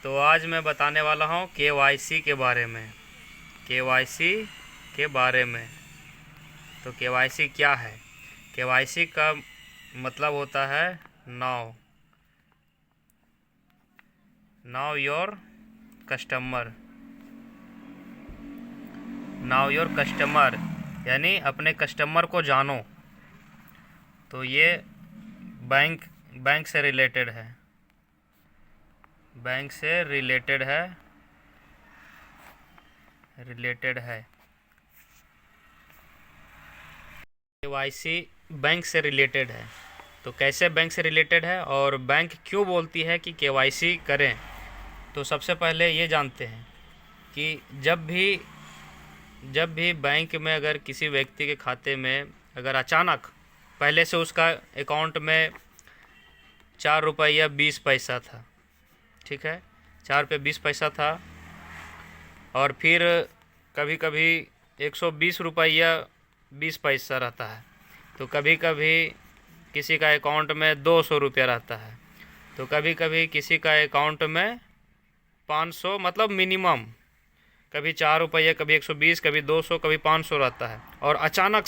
तो आज मैं बताने वाला हूँ केवाईसी के बारे में। केवाईसी के बारे में तो केवाईसी क्या है? केवाईसी का मतलब होता है नाउ योर कस्टमर, यानी अपने कस्टमर को जानो। तो ये बैंक से रिलेटेड है, केवाईसी बैंक से रिलेटेड है। तो कैसे बैंक से रिलेटेड है और बैंक क्यों बोलती है कि केवाईसी करें? तो सबसे पहले ये जानते हैं कि जब भी बैंक में अगर किसी व्यक्ति के खाते में अगर अचानक पहले से उसका अकाउंट में 4 रुपया 20 पैसा था, ठीक है, 4 रुपये 20 पैसा था, और फिर कभी कभी 120 रुपया 20 पैसा रहता है, तो कभी कभी किसी का अकाउंट में 200 रुपया रहता है, तो कभी कभी किसी का अकाउंट में 500, मतलब मिनिमम कभी 4 रुपये, कभी 120, कभी 200, कभी 500 रहता है। और अचानक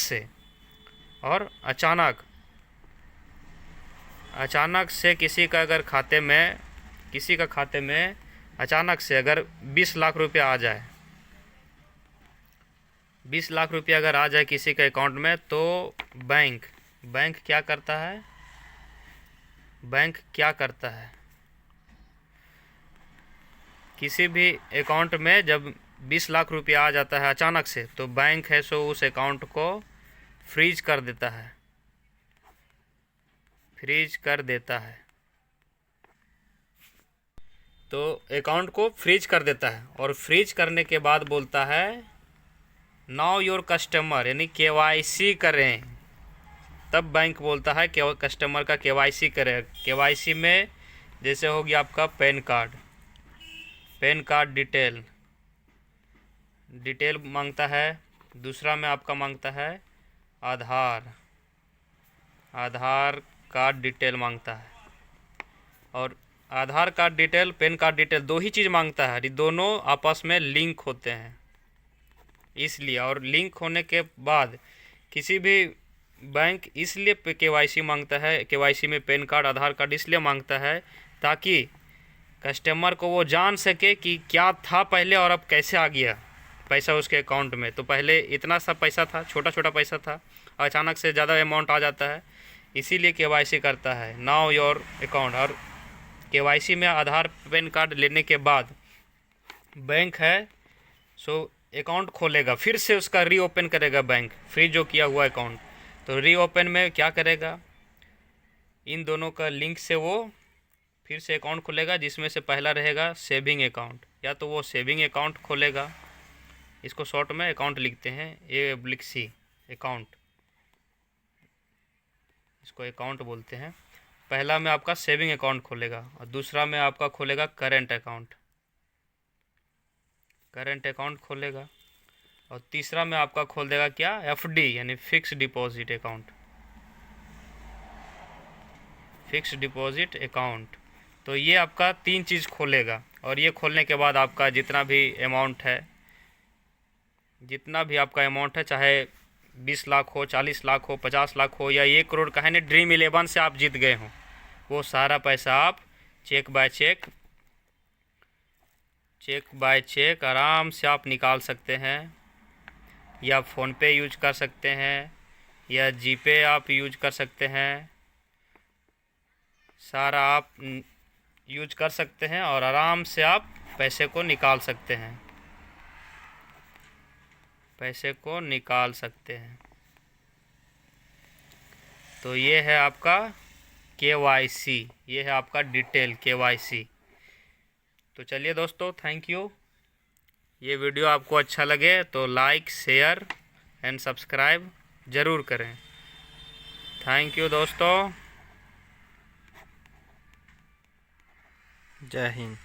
से किसी का खाते में अचानक से अगर 20 लाख रुपया आ जाए, 20 लाख रुपया अगर आ जाए किसी के अकाउंट में, तो बैंक क्या करता है? किसी भी अकाउंट में जब 20 लाख रुपया आ जाता है अचानक से, तो बैंक है सो उस अकाउंट को फ्रीज कर देता है। तो अकाउंट को फ्रीज कर देता है, और फ्रीज करने के बाद बोलता है नाउ योर कस्टमर, यानी केवाईसी करें। तब बैंक बोलता है कि कस्टमर का केवाईसी करें। केवाईसी में जैसे हो गया आपका पैन कार्ड डिटेल मांगता है। दूसरा में आपका मांगता है आधार कार्ड डिटेल मांगता है। और Aadhaar card detail, PAN card detail, दो ही चीज़ मांगता है। ये दोनों आपस में लिंक होते हैं इसलिए। और लिंक होने के बाद किसी भी बैंक इसलिए केवाईसी मांगता है, केवाईसी में पैन कार्ड, आधार कार्ड इसलिए मांगता है ताकि कस्टमर को वो जान सके कि क्या था पहले और अब कैसे आ गया पैसा उसके अकाउंट में। तो पहले इतना सा पैसा था, छोटा पैसा था, अचानक से ज़्यादा अमाउंट आ जाता है, इसीलिए केवाईसी करता है नाउ योर अकाउंट। और केवाईसी में आधार पैन कार्ड लेने के बाद बैंक है सो अकाउंट खोलेगा, फिर से उसका रीओपन करेगा बैंक, फ्रीज जो किया हुआ अकाउंट। तो रीओपन में क्या करेगा? इन दोनों का लिंक से वो फिर से अकाउंट खोलेगा, जिसमें से पहला रहेगा सेविंग अकाउंट। या तो वो सेविंग अकाउंट खोलेगा, इसको शॉर्ट में अकाउंट लिखते हैं, A/C अकाउंट, इसको अकाउंट बोलते हैं। पहला में आपका सेविंग अकाउंट खोलेगा, और दूसरा में आपका खोलेगा करंट अकाउंट खोलेगा, और तीसरा में आपका खोल देगा क्या? FD, यानी फिक्स डिपॉजिट अकाउंट। तो ये आपका 3 चीज़ खोलेगा, और ये खोलने के बाद आपका जितना भी आपका अमाउंट है, चाहे 20 लाख हो, 40 लाख हो, 50 लाख हो, या 1 करोड़ का है ना, ड्रीम 11 से आप जीत गए हो, वो सारा पैसा आप चेक बाय चेक आराम से आप निकाल सकते हैं, या फ़ोनपे यूज कर सकते हैं, या जीपे आप यूज कर सकते हैं। सारा आप यूज कर सकते हैं, और आराम से आप पैसे को निकाल सकते हैं। तो ये है आपका केवाईसी, ये है आपका डिटेल केवाईसी। तो चलिए दोस्तों, थैंक यू। ये वीडियो आपको अच्छा लगे तो लाइक, शेयर एंड सब्सक्राइब ज़रूर करें। थैंक यू दोस्तों, जय हिंद।